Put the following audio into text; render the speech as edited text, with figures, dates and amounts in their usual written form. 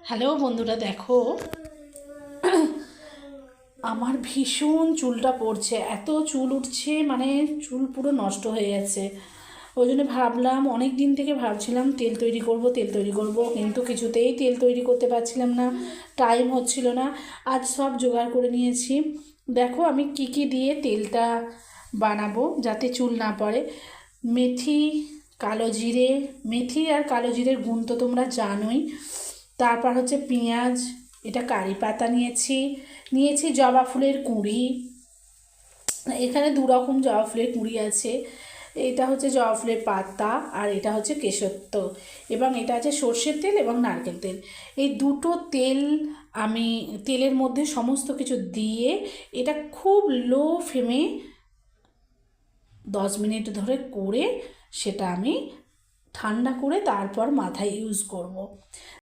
Hello বন্ধুরা, দেখো আমার ভীষণ চুলটা পড়ছে, এত চুল উঠছে, মানে চুল পুরো নষ্ট হয়ে গেছে। ওই জন্য ভাবলাম, অনেক দিন থেকে ভাবছিলাম তেল তৈরি করব তেল তৈরি করব, কিন্তু কিছুতেই তেল তৈরি করতে পারছিলাম না, টাইম হচ্ছিল না। আজ সব জোগাড় করে নিয়েছি। দেখো আমি কি কি দিয়ে তেলটা বানাবো যাতে চুল না পড়ে। মেথি, কালো জিরে, মেথি আর কালো জিরের গুণ তো তোমরা জানোই। তারপর হচ্ছে পেঁয়াজ, এটা কারি পাতা নিয়েছি, নিয়েছি জবা ফুলের কুঁড়ি। এখানে দু রকম জবা ফুলের কুঁড়ি আছে, এটা হচ্ছে জবা ফুলের পাতা আর এটা হচ্ছে কেশত্ব, এবং এটা আছে সর্ষের তেল এবং নারকেল তেল। এই দুটো তেল আমি তেলের মধ্যে সমস্ত কিছু দিয়ে এটা খুব লো ফ্লেমে 10 মিনিট ধরে করে সেটা আমি ঠান্ডা করে তারপর মাথায় ইউজ করব।